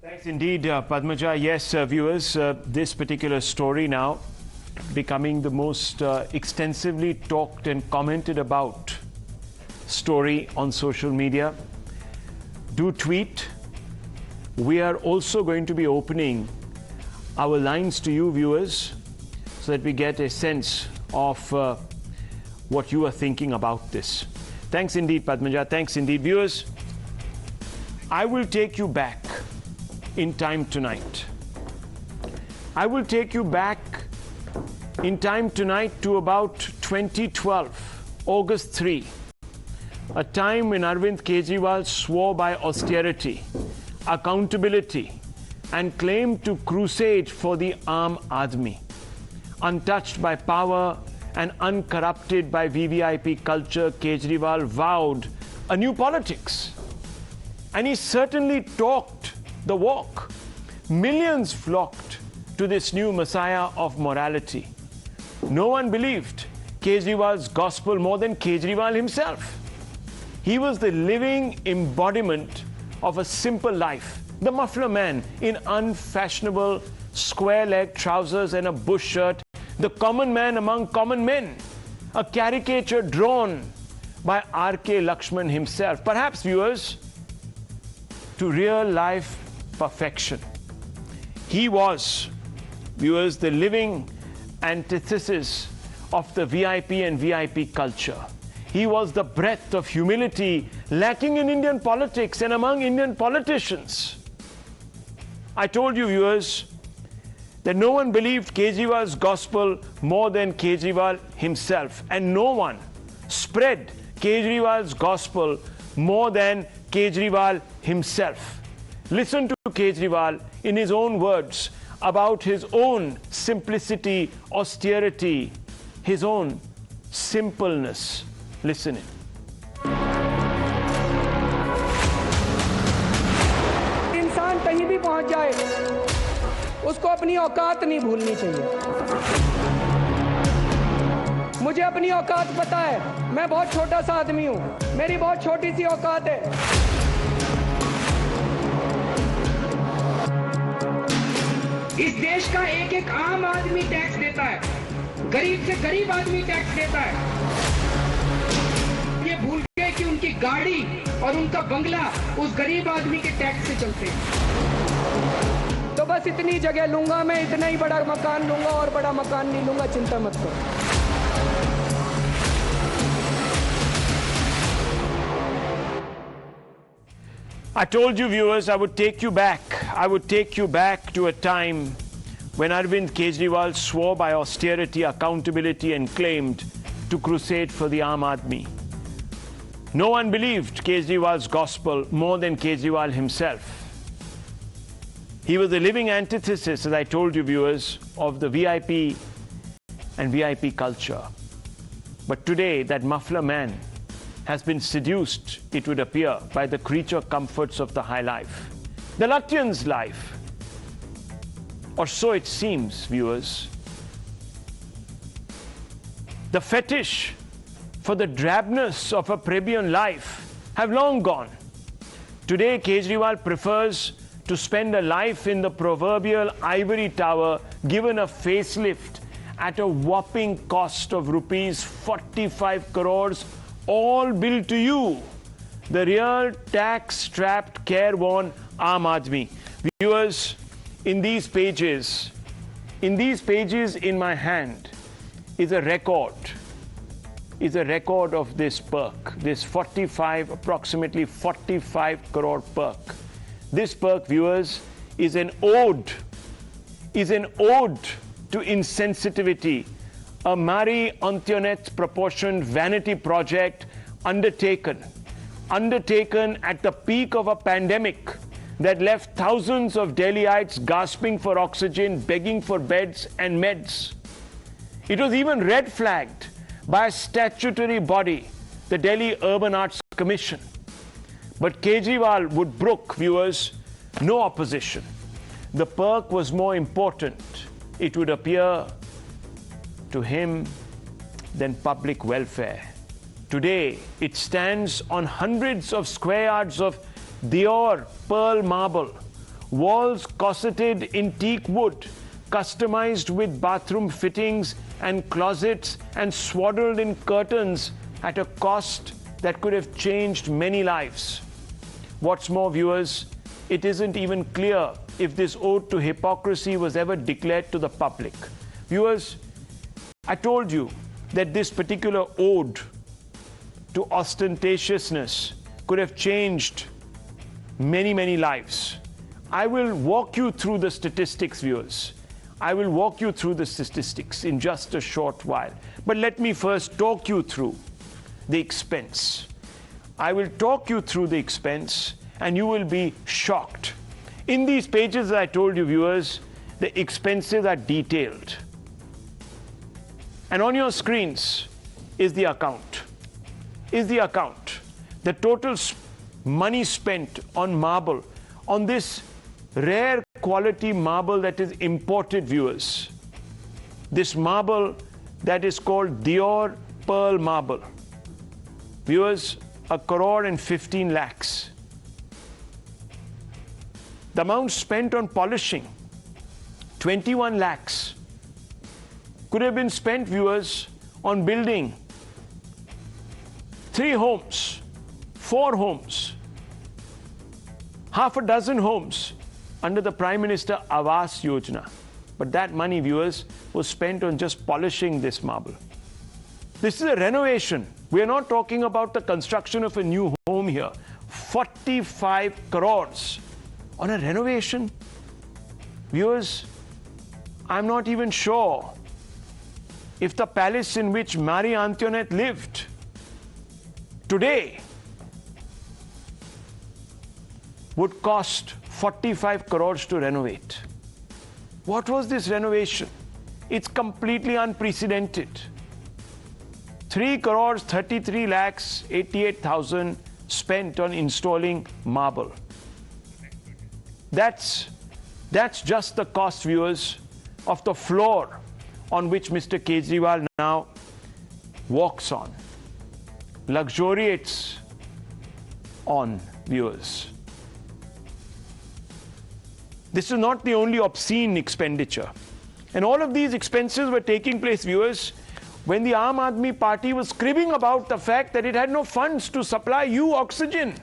Thanks indeed, Padmaja. Yes, viewers, this particular story now becoming the most extensively talked and commented about story on social media. Do tweet. We are also going to be opening our lines to you, viewers, so that we get a sense of what you are thinking about this. Thanks indeed, Padmaja. Thanks indeed, viewers. I will take you back in time tonight. I will take you back in time tonight to about 2012, August 3, a time when Arvind Kejriwal swore by austerity, accountability, and claimed to crusade for the Aam Aadmi. Untouched by power and uncorrupted by VVIP culture, Kejriwal vowed a new politics. And he certainly talked the walk. Millions flocked to this new messiah of morality. No one believed Kejriwal's gospel more than Kejriwal himself. He was the living embodiment of a simple life. The muffler man in unfashionable square-leg trousers and a bush shirt. The common man among common men. A caricature drawn by R.K. Lakshman himself. Perhaps, viewers, to real-life perfection. He was, viewers, the living antithesis of the VIP and VIP culture. He was the breadth of humility lacking in Indian politics and among Indian politicians. I told you, viewers, that no one believed Kejriwal's gospel more than Kejriwal himself, and no one spread Kejriwal's gospel more than Kejriwal himself. Listen to Kejriwal in his own words about his own simplicity, austerity, his own simpleness. Listen in. इंसान कहीं भी पहुंच जाए, उसको अपनी औकात नहीं भूलनी चाहिए। मुझे अपनी औकात पता है, मैं बहुत छोटा सा आदमी हूं, मेरी बहुत छोटी सी औकात है। इस देश का एक एक आम आदमी टैक्स देता है, गरीब से गरीब आदमी टैक्स देता है। ये भूल गए कि उनकी गाड़ी और उनका बंगला उस गरीब आदमी के टैक्स से चलते हैं। तो बस इतनी जगह लूंगा मैं, इतना ही बड़ा मकान लूंगा और बड़ा मकान नहीं लूंगा, चिंता मत करो। I told you, viewers, I would take you back. I would take you back to a time when Arvind Kejriwal swore by austerity, accountability, and claimed to crusade for the Aam Aadmi. No one believed Kejriwal's gospel more than Kejriwal himself. He was the living antithesis, as I told you, viewers, of the VIP and VIP culture. But today, that muffler man has been seduced, it would appear, by the creature comforts of the high life. The Lutyens' life. Or so it seems, viewers. The fetish for the drabness of a plebeian life have long gone. Today, Kejriwal prefers to spend a life in the proverbial ivory tower, given a facelift at a whopping cost of rupees 45 crores, all billed to you, the real tax-strapped, careworn Aam Aadmi. Viewers, in these pages in my hand is a record of this Perk, this approximately 45 crore Perk. This Perk, viewers, is an ode to insensitivity, a Marie Antoinette proportioned vanity project undertaken at the peak of a pandemic that left thousands of Delhiites gasping for oxygen, begging for beds and meds. It was even red flagged by a statutory body, the Delhi Urban Arts Commission. But Kejriwal would brook, viewers, no opposition. The Perk was more important, it would appear, to him than public welfare. Today, it stands on hundreds of square yards of Dior pearl marble, walls corseted in teak wood, customized with bathroom fittings and closets and swaddled in curtains at a cost that could have changed many lives. What's more, viewers, it isn't even clear if this ode to hypocrisy was ever declared to the public. Viewers, I told you that this particular ode to ostentatiousness could have changed many, many lives. I will walk you through the statistics, viewers. I will walk you through the statistics in just a short while. But let me first talk you through the expense. I will talk you through the expense and you will be shocked. In these pages, as I told you, viewers, the expenses are detailed. And on your screens is the account. The total money spent on marble, on this rare quality marble that is imported, viewers. This marble that is called Dior pearl marble. Viewers, 1 crore and 15 lakhs. The amount spent on polishing, 21 lakhs. Could have been spent, viewers, on building 3 homes, 4 homes, half a dozen homes under the Prime Minister Awas Yojana. But that money, viewers, was spent on just polishing this marble. This is a renovation. We are not talking about the construction of a new home here. 45 crores on a renovation. Viewers, I'm not even sure if the palace in which Marie Antoinette lived today would cost 45 crores to renovate. What was this renovation? It's completely unprecedented. 3 crores 33 lakhs 88,000 spent on installing marble. That's just the cost, viewers, of the floor on which Mr. Kejriwal now walks on, luxuriates on, viewers. This is not the only obscene expenditure. And all of these expenses were taking place, viewers, when the Aam Aadmi Party was cribbing about the fact that it had no funds to supply you oxygen,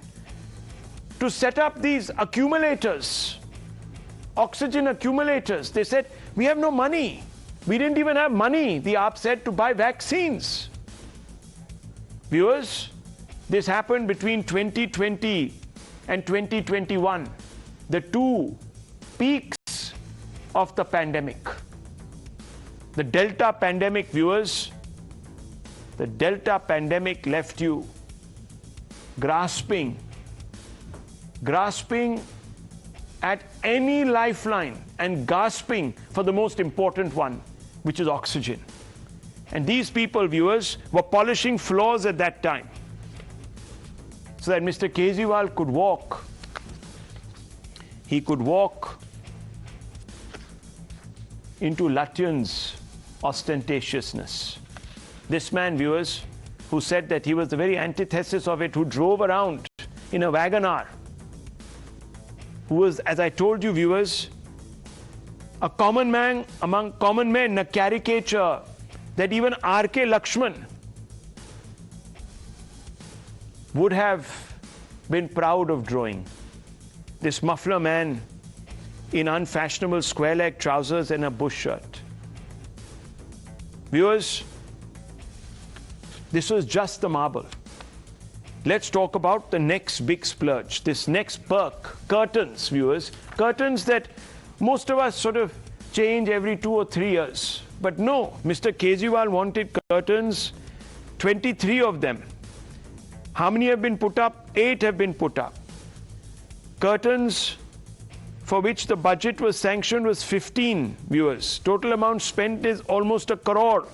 to set up these accumulators, oxygen accumulators. They said, we have no money. We didn't even have money, the AAP said, to buy vaccines. Viewers, this happened between 2020 and 2021, the 2 peaks of the pandemic. The Delta pandemic, viewers, the Delta pandemic left you grasping at any lifeline and gasping for the most important one, which is oxygen. And these people, viewers, were polishing floors at that time so that Mr. Kejriwal could walk. He could walk into Lutyens' ostentatiousness. This man, viewers, who said that he was the very antithesis of it, who drove around in a Wagoner, who was, as I told you, viewers, a common man among common men, a caricature that even R.K. Lakshman would have been proud of drawing. This muffler man in unfashionable square-leg trousers and a bush shirt. Viewers, this was just the marble. Let's talk about the next big splurge, this next perk, curtains, viewers. Curtains that most of us sort of change every 2 or 3 years. But no, Mr. Kejriwal wanted curtains, 23 of them. How many have been put up? 8 have been put up. Curtains for which the budget was sanctioned was 15, viewers. Total amount spent is almost 1 crore.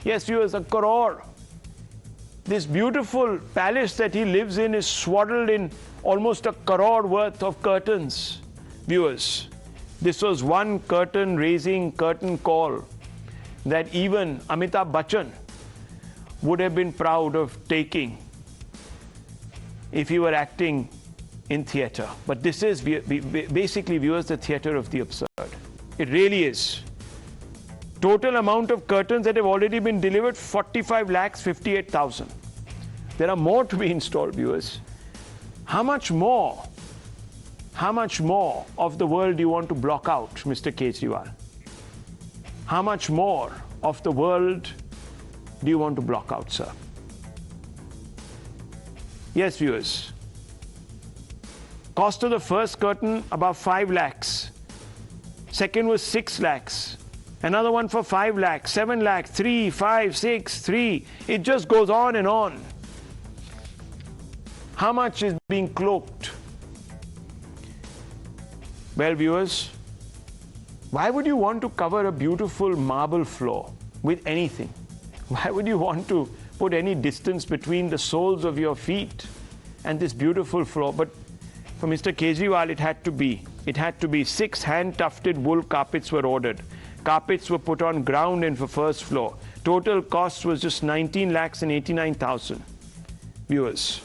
Yes, viewers, 1 crore. This beautiful palace that he lives in is swaddled in almost 1 crore worth of curtains, viewers. This was one curtain-raising curtain call that even Amitabh Bachchan would have been proud of taking if he were acting in theatre. But this is basically, viewers, the theatre of the absurd. It really is. Total amount of curtains that have already been delivered, 45 lakhs 58,000. There are more to be installed, viewers. How much more of the world do you want to block out, Mr. Kejriwal? How much more of the world do you want to block out, sir? Yes, viewers. Cost of the first curtain, about 5 lakhs. Second was 6 lakhs. Another one for 5 lakhs, 7 lakhs, 3, 5, 6, 3. It just goes on and on. How much is being cloaked? Well, viewers, why would you want to cover a beautiful marble floor with anything? Why would you want to put any distance between the soles of your feet and this beautiful floor? But for Mr. Kejriwal, it had to be. It had to be. 6 hand-tufted wool carpets were ordered. Carpets were put on ground and for first floor. Total cost was just 19 lakhs and 89,000. Viewers,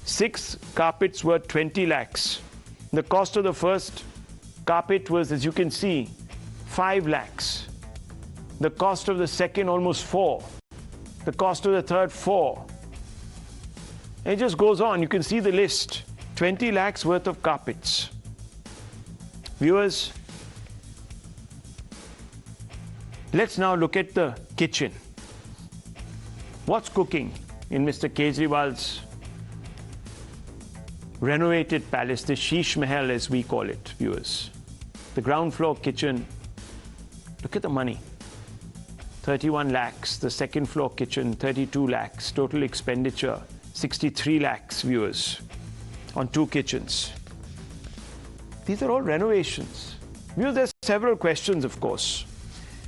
6 carpets were 20 lakhs. The cost of the first carpet was, as you can see, 5 lakhs. The cost of the second, almost 4. The cost of the third, 4. And it just goes on. You can see the list. 20 lakhs worth of carpets. Viewers, let's now look at the kitchen. What's cooking in Mr. Kejriwal's renovated palace, the Sheesh Mahal as we call it, viewers? The ground floor kitchen, look at the money. 31 lakhs, the second floor kitchen, 32 lakhs, total expenditure, 63 lakhs, viewers, on 2 kitchens. These are all renovations. Viewers, there's several questions, of course.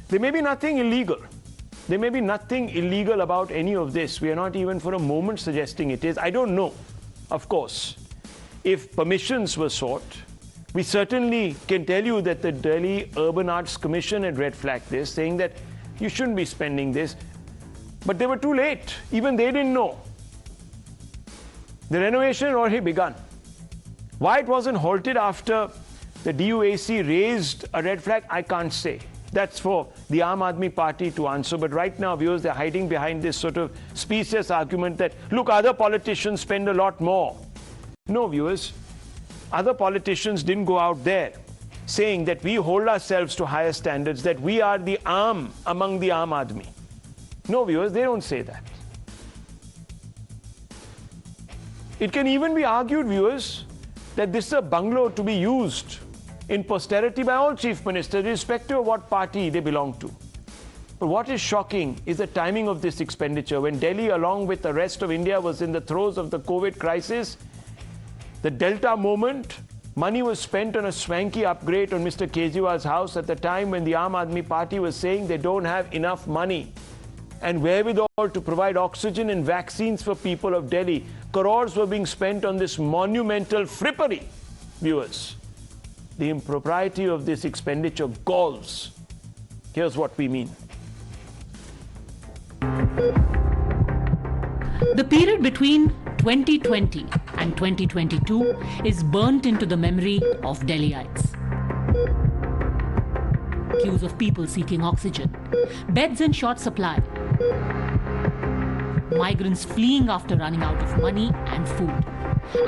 There may be nothing illegal. There may be nothing illegal about any of this. We are not even for a moment suggesting it is. I don't know, of course, if permissions were sought. We certainly can tell you that the Delhi Urban Arts Commission had red flagged this, saying that you shouldn't be spending this. But they were too late. Even they didn't know. The renovation had already begun. Why it wasn't halted after the DUAC raised a red flag, I can't say. That's for the Aam Aadmi Party to answer. But right now, viewers, they're hiding behind this sort of specious argument that, look, other politicians spend a lot more. No, viewers, other politicians didn't go out there saying that we hold ourselves to higher standards, that we are the Aam among the Aam Aadmi. No, viewers, they don't say that. It can even be argued, viewers, that this is a bungalow to be used in posterity by all chief ministers, irrespective of what party they belong to. But what is shocking is the timing of this expenditure. When Delhi, along with the rest of India, was in the throes of the COVID crisis, the Delta moment, money was spent on a swanky upgrade on Mr. Kejriwal's house at the time when the Aam Aadmi Party was saying they don't have enough money and wherewithal to provide oxygen and vaccines for people of Delhi. Crores were being spent on this monumental frippery, viewers. The impropriety of this expenditure galls. Here's what we mean. The period between 2020 and 2022 is burnt into the memory of Delhiites. Queues of people seeking oxygen, beds in short supply, migrants fleeing after running out of money and food.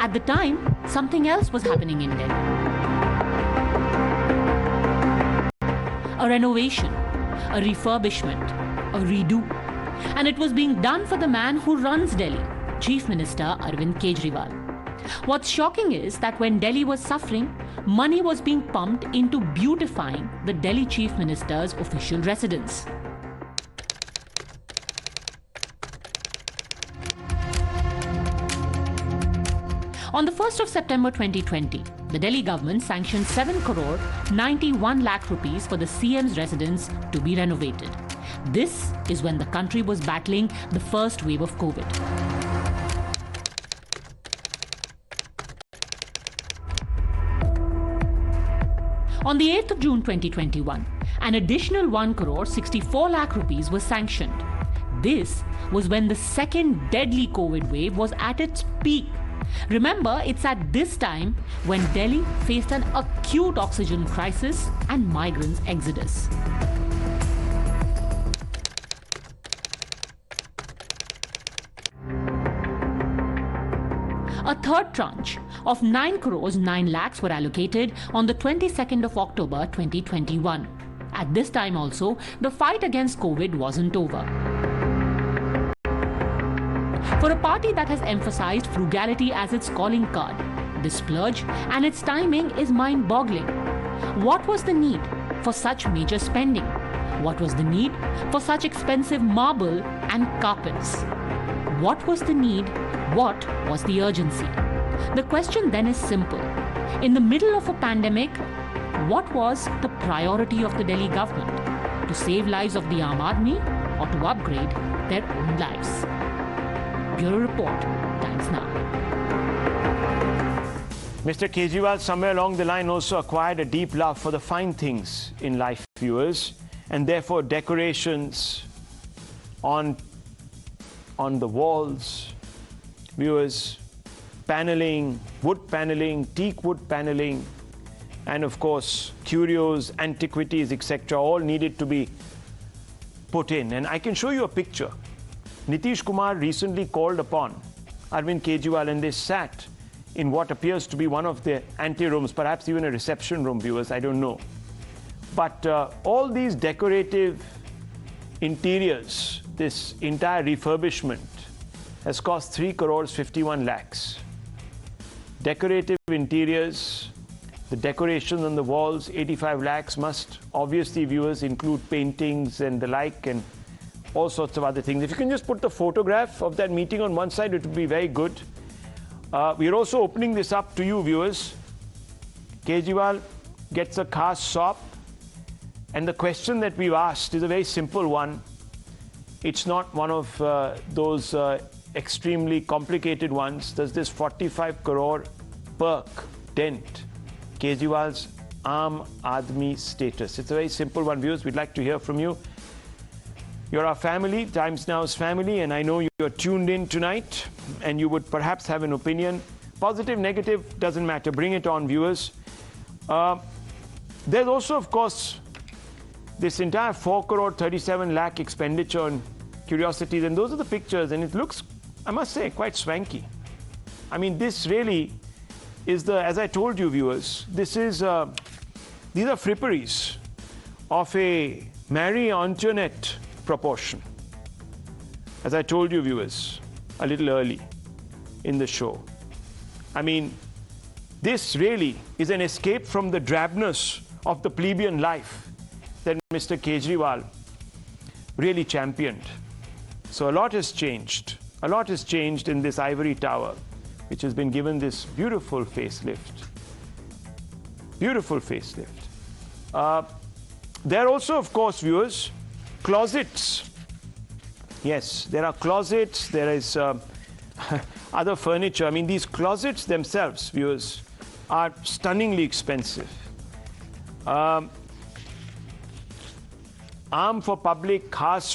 At the time, something else was happening in Delhi. A renovation, a refurbishment, a redo. And it was being done for the man who runs Delhi, Chief Minister Arvind Kejriwal. What's shocking is that when Delhi was suffering, money was being pumped into beautifying the Delhi Chief Minister's official residence. On the 1st of September 2020, the Delhi government sanctioned 7 crore 91 lakh rupees for the CM's residence to be renovated. This is when the country was battling the first wave of COVID. On the 8th of June 2021, an additional 1 crore 64 lakh rupees was sanctioned. This was when the second deadly COVID wave was at its peak, Remember, it's at this time when Delhi faced an acute oxygen crisis and migrants' exodus. A third tranche of 9 crores 9 lakhs were allocated on the 22nd of October 2021. At this time also, the fight against COVID wasn't over. For a party that has emphasized frugality as its calling card, this splurge and its timing is mind-boggling. What was the need for such major spending? What was the need for such expensive marble and carpets? What was the need? What was the urgency? The question then is simple. In the middle of a pandemic, what was the priority of the Delhi government? To save lives of the Aam Aadmi or to upgrade their own lives? Bureau Report, Times Now. Mr. Kejriwal somewhere along the line also acquired a deep love for the fine things in life, viewers, and therefore decorations on the walls, viewers, paneling, wood paneling, teak wood paneling, and of course curios, antiquities, etc., all needed to be put in. And I can show you a picture. Nitish Kumar recently called upon Arvind Kejriwal, and they sat in what appears to be one of the ante-rooms, perhaps even a reception room, viewers, I don't know. But all these decorative interiors, this entire refurbishment has cost 3 crores 51 lakhs. Decorative interiors, the decorations on the walls, 85 lakhs, must obviously, viewers, include paintings and the like and all sorts of other things. If you can just put the photograph of that meeting on one side, it would be very good. We are also opening this up to you, viewers. Kejriwal gets a khas sop, and the question that we've asked is a very simple one. It's not one of those extremely complicated ones. Does this 45 crore Perk dent Kejriwal's Aam Aadmi status? It's a very simple one, viewers. We'd like to hear from you. You're our family, Times Now's family, and I know you're tuned in tonight and you would perhaps have an opinion. Positive, negative, doesn't matter. Bring it on, viewers. There's also, of course, this entire 4 crore 37 lakh expenditure on curiosities, and those are the pictures, and it looks, I must say, quite swanky. I mean, this really is the, as I told you, viewers, this is, these are fripperies of a Marie Antoinette proportion. As I told you, viewers, a little early in the show. I mean, this really is an escape from the drabness of the plebeian life that Mr. Kejriwal really championed. So a lot has changed. A lot has changed in this ivory tower, which has been given this beautiful facelift. Beautiful facelift. There are also, of course, viewers, closets. Yes, there are closets. There is other furniture. I mean, these closets themselves, viewers, are stunningly expensive. Aam for public, khas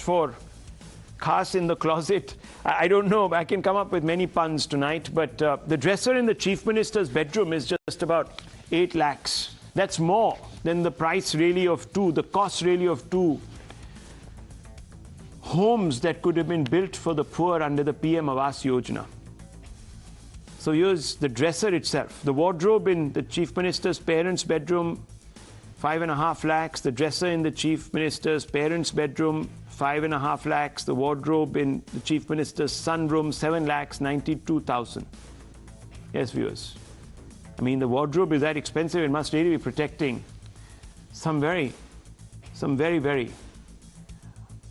in the closet. I don't know. I can come up with many puns tonight, but the dresser in the Chief Minister's bedroom is just about 8 lakhs. That's more than the price really of the cost really of 2 homes that could have been built for the poor under the PM Awas Yojana. So here's the dresser itself. The wardrobe in the Chief Minister's parents' bedroom, 5.5 lakhs. The dresser in the Chief Minister's parents' bedroom, 5.5 lakhs. The wardrobe in the Chief Minister's sunroom, 7 lakhs 92,000. Yes, viewers. I mean, the wardrobe is that expensive. It must really be protecting some very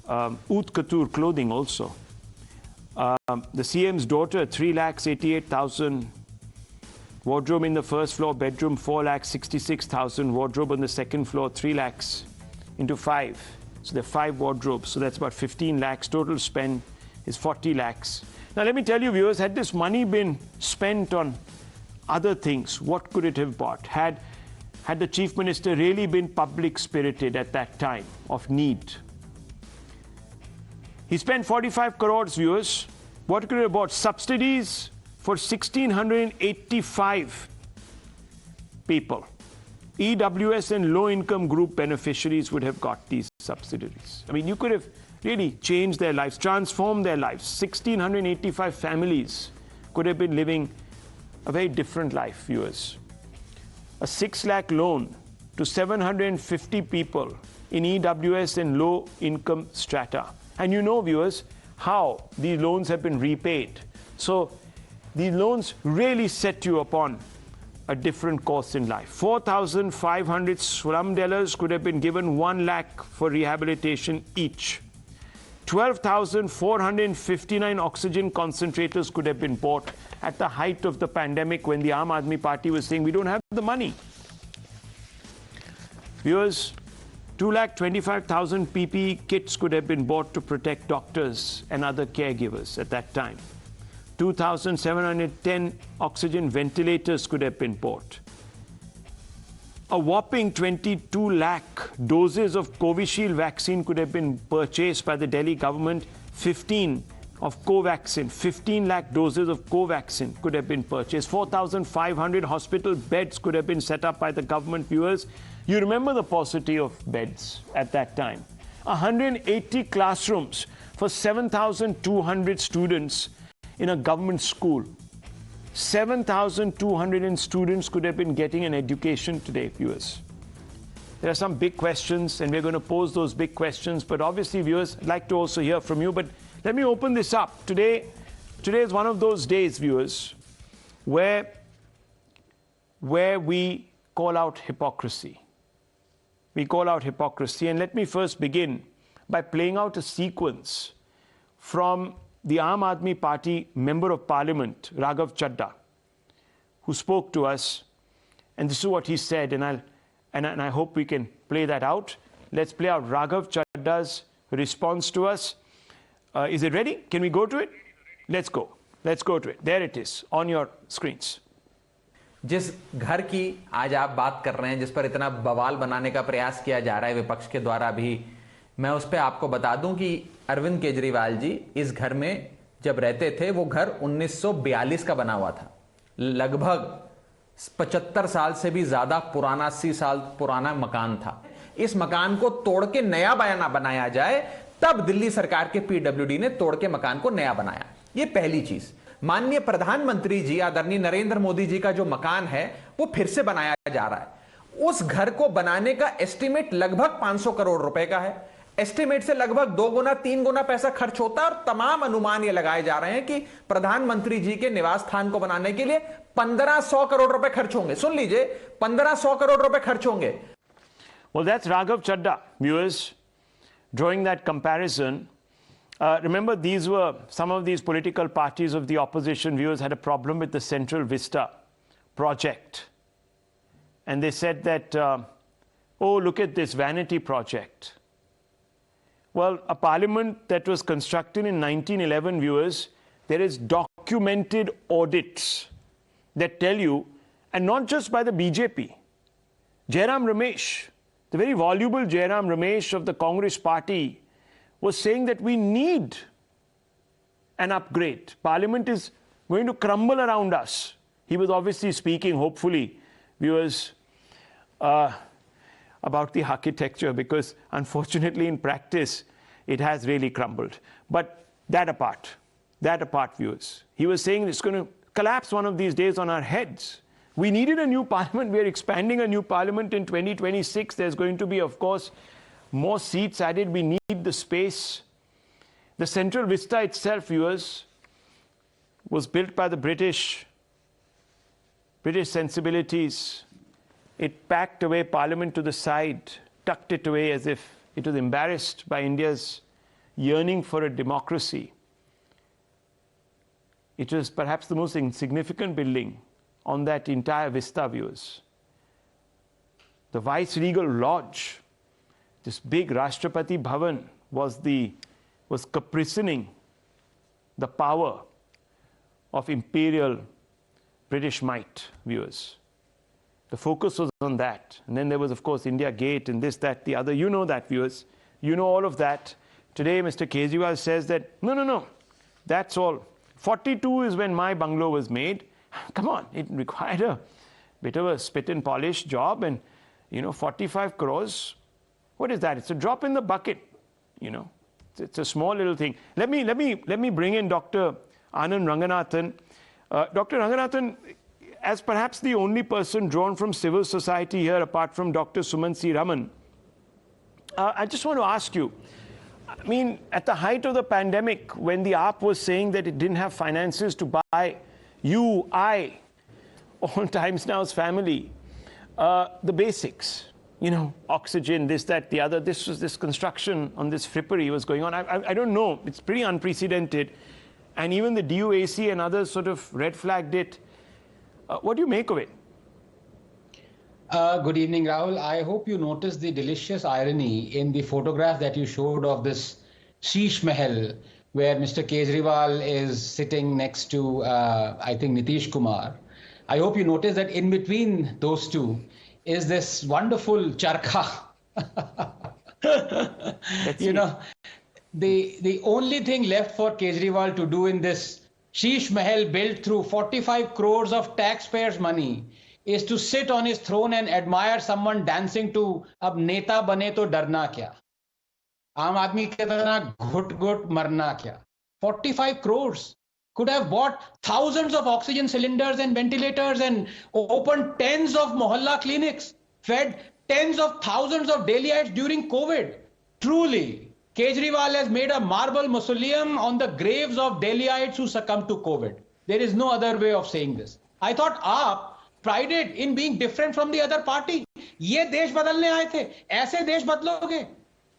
haute couture clothing also. The CM's daughter, 3 lakhs 88,000. Wardrobe in the first floor bedroom, 4 lakhs 66,000. Wardrobe on the second floor, 3 lakhs into 5. So there are 5 wardrobes. So that's about 15 lakhs. Total spend is 40 lakhs. Now let me tell you, viewers, had this money been spent on other things, what could it have bought? Had the Chief Minister really been public spirited at that time of need? He spent 45 crores, viewers. What could he have bought? Subsidies for 1,685 people. EWS and low-income group beneficiaries would have got these subsidies. I mean, you could have really changed their lives, transformed their lives. 1,685 families could have been living a very different life, viewers. A 6 lakh loan to 750 people in EWS and low-income strata. And you know, viewers, how these loans have been repaid. So these loans really set you upon a different course in life. 4,500 slum dwellers could have been given 1 lakh for rehabilitation each. 12,459 oxygen concentrators could have been bought at the height of the pandemic when the Aam Aadmi Party was saying we don't have the money. Viewers, 2,25,000 PPE kits could have been bought to protect doctors and other caregivers at that time. 2,710 oxygen ventilators could have been bought. A whopping 22 lakh doses of Covishield vaccine could have been purchased by the Delhi government. 15 of Covaxin, 15 lakh doses of Covaxin could have been purchased. 4,500 hospital beds could have been set up by the government, viewers. You remember the paucity of beds at that time. 180 classrooms for 7,200 students in a government school. 7,200 students could have been getting an education today, viewers. There are some big questions, and we're going to pose those big questions. But obviously, viewers, I'd like to also hear from you. But let me open this up. Today is one of those days, viewers, where we call out hypocrisy. We call out hypocrisy. And let me first begin by playing out a sequence from the Aam Aadmi Party Member of Parliament, Raghav Chadha, who spoke to us. And this is what he said, and I hope we can play that out. Let's play out Raghav Chadha's response to us. Is it ready? Can we go to it? Let's go. Let's go to it. There it is on your screens. जिस घर की आज आप बात कर रहे हैं, जिस पर इतना बवाल बनाने का प्रयास किया जा रहा है विपक्ष के द्वारा भी, मैं उस पर आपको बता दूं कि अरविंद केजरीवाल जी इस घर में जब रहते थे, वो घर 1942 का बना हुआ था। लगभग 75 साल से भी ज्यादा पुराना, 80 साल पुराना मकान था। इस मकान को तोड़ के नया बनाया जाए, तब दिल्ली सरकार के पीडब्ल्यूडी ने तोड़ के मकान को नया बनाया। ये पहली चीज। माननीय प्रधानमंत्री जी आदरणीय नरेंद्र मोदी जी का जो मकान है वो फिर से बनाया जा रहा है। उस घर को बनाने का एस्टीमेट लगभग 500 करोड़ रुपए का है। एस्टीमेट से लगभग 2 गुना 3 गुना पैसा खर्च होता है और तमाम अनुमान ये लगाए जा रहे हैं कि प्रधानमंत्री जी के निवास स्थान को बनाने के लिए 1500 करोड़ रुपए खर्च होंगे। सुन लीजिए, 1500 करोड़ रुपए खर्च होंगे। Well, that's Raghav Chadha, viewers, drawing that comparison. Remember, some of these political parties of the opposition, viewers, had a problem with the Central Vista project. And they said that, oh, look at this vanity project. Well, a parliament that was constructed in 1911, viewers, there is documented audits that tell you, and not just by the BJP, Jairam Ramesh, the very voluble Jairam Ramesh of the Congress party, was saying that we need an upgrade. Parliament is going to crumble around us. He was obviously speaking, hopefully, viewers, about the architecture, because unfortunately in practice it has really crumbled. But that apart, viewers, he was saying it's going to collapse one of these days on our heads. We needed a new parliament. We are expanding a new parliament in 2026. There's going to be, of course, more seats added. We need the space. The Central Vista itself, viewers, was built by the British sensibilities. It packed away Parliament to the side, tucked it away as if it was embarrassed by India's yearning for a democracy. It was perhaps the most insignificant building on that entire vista, viewers. The Vice-Regal Lodge, this big Rashtrapati Bhavan, was capricening the power of imperial British might, viewers. The focus was on that. And then there was, of course, India Gate and this, that, the other. You know that, viewers. You know all of that. Today, Mr. Kejriwal says that, no, that's all 42 is when my bungalow was made. Come on, it required a bit of a spit and polish job, and 45 crores. What is that? It's a drop in the bucket. It's a small little thing. Let me bring in Dr. Anand Ranganathan. Dr. Ranganathan, as perhaps the only person drawn from civil society here, apart from Dr. Sumansi Raman, I just want to ask you, I mean, at the height of the pandemic, when the AAP was saying that it didn't have finances to buy you, I, all Times Now's family, the basics, oxygen, this, that, the other, this construction on this frippery was going on. I don't know. It's pretty unprecedented. And even the DUAC and others sort of red flagged it. What do you make of it? Good evening, Rahul. I hope you noticed the delicious irony in the photograph that you showed of this Sheesh Mahal, where Mr. Kejriwal is sitting next to, I think, Nitish Kumar. I hope you noticed that in between those two is this wonderful charkha. The only thing left for Kejriwal to do in this Sheesh Mahal built through 45 crores of taxpayers' money is to sit on his throne and admire someone dancing to "Ab neta bane to darna kya." Aam Aadmi ke tarah ghut ghut marna kya. 45 crores could have bought thousands of oxygen cylinders and ventilators and opened tens of mohalla clinics, fed tens of thousands of Delhiites during COVID. Truly, Kejriwal has made a marble mausoleum on the graves of Delhiites who succumbed to COVID. There is no other way of saying this. I thought AAP prided in being different from the other party. Ye desh badalne aaye the, aise desh badloge.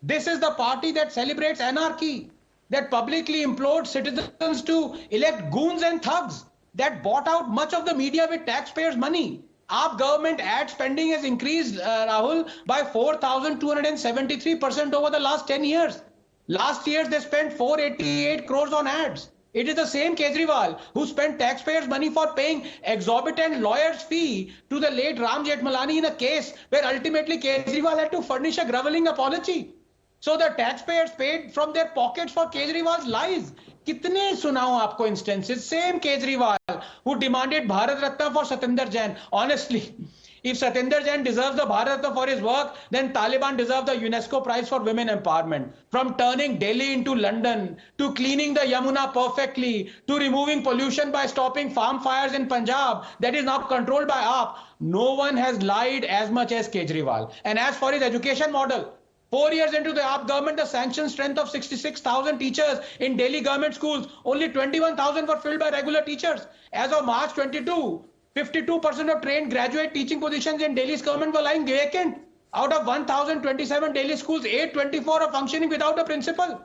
This is the party that celebrates anarchy, that publicly implored citizens to elect goons and thugs, that bought out much of the media with taxpayers' money. AAP government ad spending has increased, Rahul, by 4,273% over the last 10 years. Last year, they spent 488 crores on ads. It is the same Kejriwal who spent taxpayers' money for paying exorbitant lawyer's fee to the late Ram Jethmalani in a case where ultimately Kejriwal had to furnish a groveling apology. So the taxpayers paid from their pockets for Kejriwal's lies. Kitne sunao aapko instances? Same Kejriwal who demanded Bharat Ratna for Satinder Jain. Honestly, if Satinder Jain deserves the Bharat Ratna for his work, then Taliban deserve the UNESCO Prize for Women Empowerment. From turning Delhi into London, to cleaning the Yamuna perfectly, to removing pollution by stopping farm fires in Punjab that is now controlled by AAP, no one has lied as much as Kejriwal. And as for his education model, 4 years into the AAP government, the sanctioned strength of 66,000 teachers in Delhi government schools, only 21,000 were filled by regular teachers. As of March 22, 52% of trained graduate teaching positions in Delhi's government were lying vacant. Out of 1,027 Delhi schools, 824 are functioning without a principal.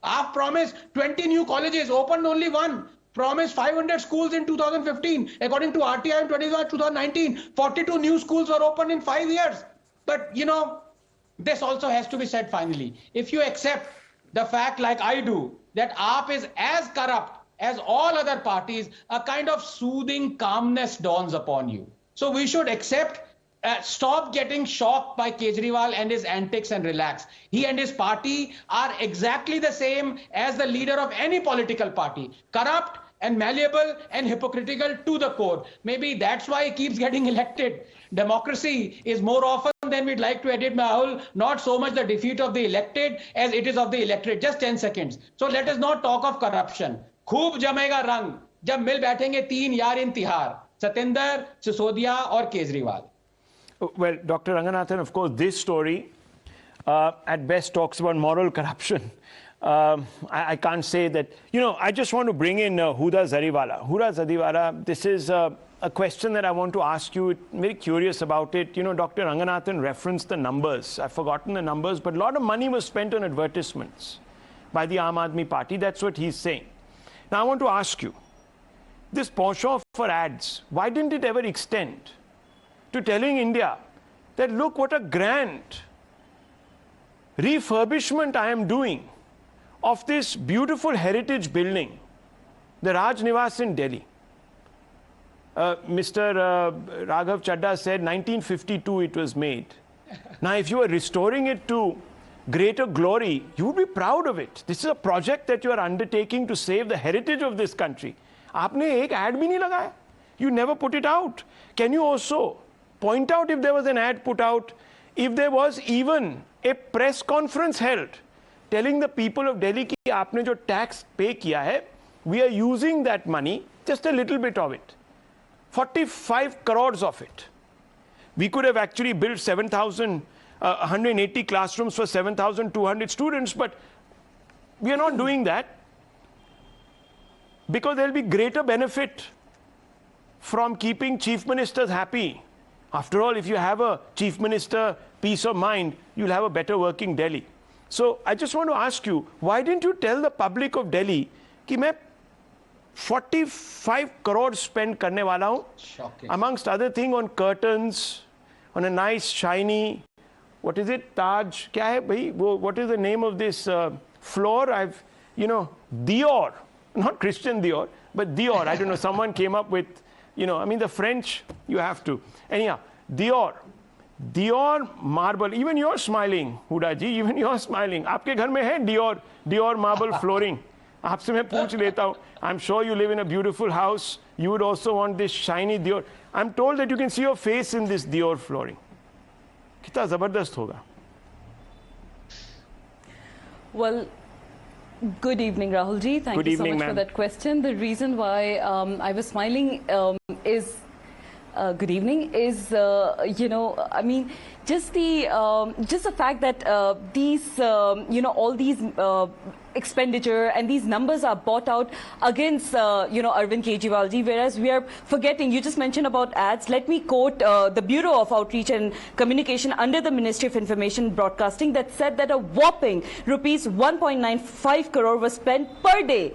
AAP promised 20 new colleges, opened only one. Promised 500 schools in 2015. According to RTI in 2019, 42 new schools were opened in 5 years. But, this also has to be said finally. If you accept the fact, like I do, that AAP is as corrupt as all other parties, a kind of soothing calmness dawns upon you. So we should accept, stop getting shocked by Kejriwal and his antics and relax. He and his party are exactly the same as the leader of any political party. Corrupt and malleable and hypocritical to the core. Maybe that's why he keeps getting elected. Democracy is more often than we'd like to admit, Rahul, not so much the defeat of the elected as it is of the electorate. Just 10 seconds. So let us not talk of corruption. खूब जमेगा रंग जब मिल बैठेंगे तीन यार इन तिहार सतेंद्र सिसोदिया और Kejriwal. Well, Dr. Ranganathan, of course, this story at best talks about moral corruption. I can't say that. I just want to bring in Huda Zariwala. Huda Zariwala, this is a question that I want to ask you. I'm very curious about it. Dr. Ranganathan referenced the numbers. I've forgotten the numbers, but a lot of money was spent on advertisements by the Aam Aadmi Party. That's what he's saying. Now, I want to ask you, this penchant for ads, why didn't it ever extend to telling India that, look, what a grand refurbishment I am doing of this beautiful heritage building, the Raj Niwas in Delhi. Mr. Raghav Chadda said 1952 it was made. Now, if you are restoring it to greater glory, you would be proud of it. This is a project that you are undertaking to save the heritage of this country. आपने एक ad भी नहीं लगाया. You never put it out. Can you also point out if there was an ad put out, if there was even a press conference held telling the people of Delhi कि आपने जो tax pay किया है, we are using that money, just a little bit of it, 45 crores of it. We could have actually built 180 classrooms for 7,200 students, but we are not doing that because there will be greater benefit from keeping chief ministers happy. After all, if you have a chief minister peace of mind, you'll have a better working Delhi. So I just want to ask you, why didn't you tell the public of Delhi कि मैं 45 crores spend करने वाला हूं, amongst other things on curtains, on a nice shiny, what is it, Taj, क्या है भाई, what is the name of this floor? Dior, not Christian Dior, but Dior. I don't know, someone came up with, I mean the French, you have to. Anyhow, Dior marble, even you're smiling, Huda ji, even you're smiling. आपके घर में है Dior marble flooring? आपसे मैं पूछ लेता हूँ. I'm sure you live in a beautiful house. You would also want this shiny Dior. I'm told that you can see your face in this Dior flooring. कितना ज़बरदस्त होगा. Well, good evening, Rahul ji. Thank you so much for that question. The reason why I was smiling is, good evening, is, I mean, just the fact that these, all these expenditure and these numbers are bought out against, Arvind Kejriwal ji, whereas we are forgetting, you just mentioned about ads. Let me quote the Bureau of Outreach and Communication under the Ministry of Information and Broadcasting that said that a whopping rupees 1.95 crore was spent per day.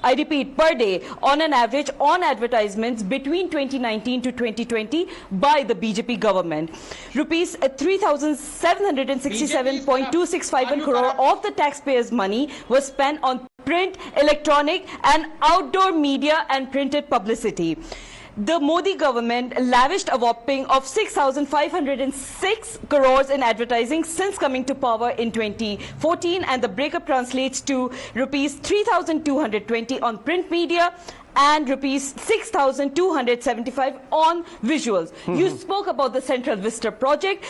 I repeat, per day, on an average, on advertisements between 2019 to 2020 by the BJP government. Rupees 3,767.265 crore of the taxpayers' money was spent on print, electronic, and outdoor media and printed publicity. The Modi government lavished a whopping of 6,506 crores in advertising since coming to power in 2014, and the breakup translates to rupees 3,220 on print media and rupees 6,275 on visuals. You spoke about the Central Vista project.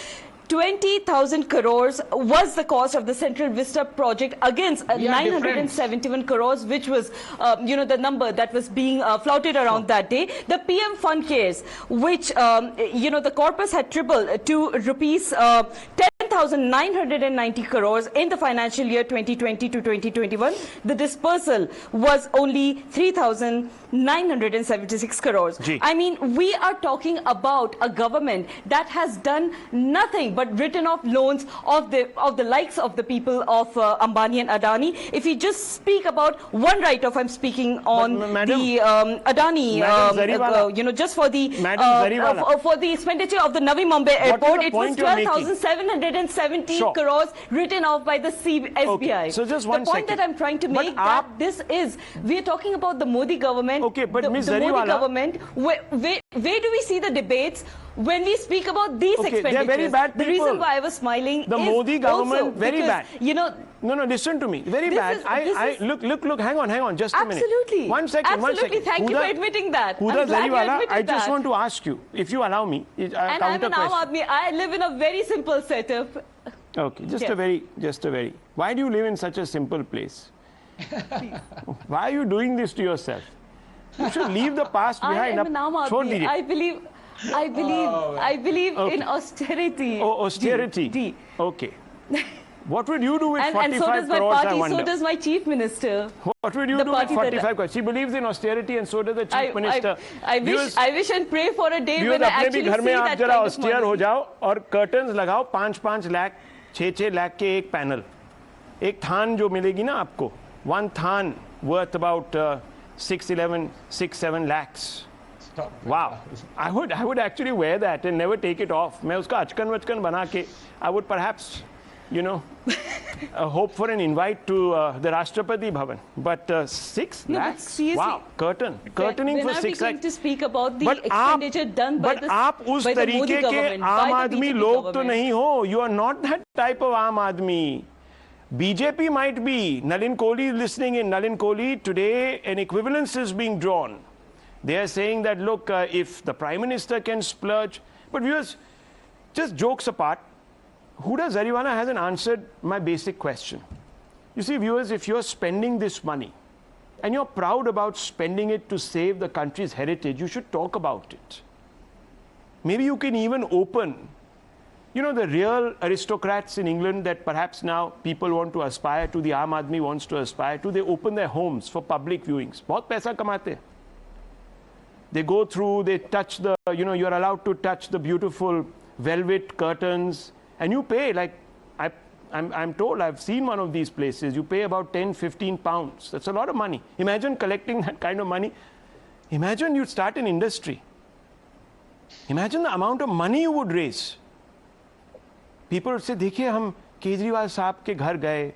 20,000 crores was the cost of the Central Vista project against 971 crores, which was, the number that was being flouted around that day. The PM Fund case, which, the corpus had tripled to rupees 10,990 crores in the financial year 2020 to 2021. The dispersal was only 3,976 crores. I mean, we are talking about a government that has done nothing but written off loans of the likes of the people of Ambani and Adani. If you just speak about one write-off, I'm speaking on the Adani, just for the for the expenditure of the Navi Mumbai airport, it was 12,770 crores written off by the SBI. Okay. So just one the point that I'm trying to make that this is, we are talking about the Modi government. Okay, but the Ms. Modi government, where do we see the debates when we speak about these expenditures? They're very bad people. The reason why I was smiling the is Modi government, very because, bad. No, listen to me. Very bad. Look, hang on, just a minute. Absolutely. One second. Thank you for admitting that. Huda Zariwala, I just want to ask you, if you allow me, and I'm an Aam Aadmi. I live in a very simple setup. Okay, just a very. Why do you live in such a simple place? Why are you doing this to yourself? You should leave the past behind. I am an Aam Aadmi. I believe in austerity. Oh, austerity. Okay. What would you do with 45 crores, I wonder? So does my chief minister. What would you do with 45 crores? She believes in austerity and so does the chief minister. I wish and pray for a day when I actually see that kind of money. austere हो जाओ और curtains लगाओ 5-5 लाख 6-6 लाख के एक panel. एक थान जो मिलेगी ना आपको, one than worth about 6-7 lakhs. Wow, I would actually wear that and never take it off. मैं उसका अचकन वचकन बना के, I would perhaps, hope for an invite to the Rashtrapati Bhavan. But 6 lakhs? Wow, curtaining for 6 lakhs. When are we going to speak about the expenditure done by the Modi government? But आप उस तरीके के आम आदमी लोग तो नहीं हो. You are not that type of आम आदमी. BJP might be. Nalin Kohli is listening in. Nalin Kohli, today an equivalence is being drawn. They are saying that, look, if the Prime Minister can splurge. But viewers, just jokes apart, Huda Zariwala hasn't answered my basic question. You see, viewers, if you're spending this money and you're proud about spending it to save the country's heritage, you should talk about it. Maybe you can even open, you know, the real aristocrats in England that perhaps now people want to aspire to, the Aam Aadmi wants to aspire to, they open their homes for public viewings. बहुत पैसा कमाते हैं. They go through, they touch the, you know, you're allowed to touch the beautiful velvet curtains, and you pay, like, I'm told, I've seen one of these places, you pay about 10, 15 pounds. That's a lot of money. Imagine collecting that kind of money. Imagine you start an industry. Imagine the amount of money you would raise. People would say, देखिए हम केजरीवाल साहब के घर गए,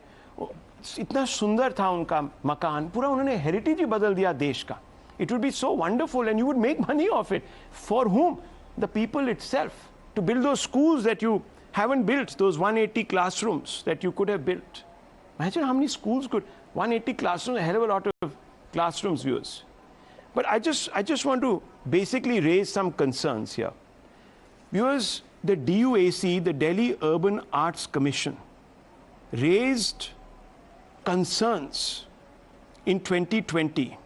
इतना सुंदर था उनका मकान, पूरा उन्होंने हेरिटेज ही बदल दिया देश का. It would be so wonderful, and you would make money off it. For whom? The people itself. To build those schools that you haven't built, those 180 classrooms that you could have built. Imagine how many schools could, 180 classrooms, a hell of a lot of classrooms, viewers. But I just want to basically raise some concerns here. Viewers, the DUAC, the Delhi Urban Arts Commission, raised concerns in 2020.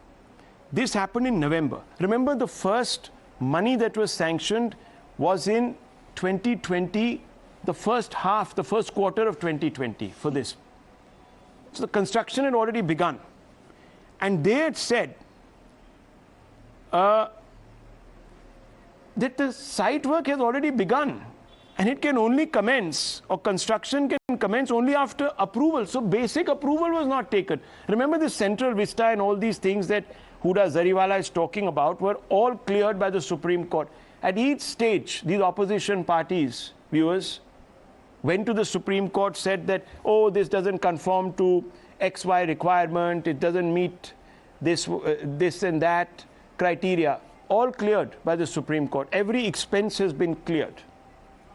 This happened in November. Remember, the first money that was sanctioned was in 2020, the first half, the first quarter of 2020 for this. So the construction had already begun. And they had said that the site work has already begun and it can only commence, or construction can commence only after approval. So basic approval was not taken. Remember, the Central Vista and all these things that Huda Zariwala is talking about were all cleared by the Supreme Court. At each stage, these opposition parties, viewers, went to the Supreme Court, said that, oh, this doesn't conform to XY requirement, it doesn't meet this, this and that criteria. All cleared by the Supreme Court. Every expense has been cleared.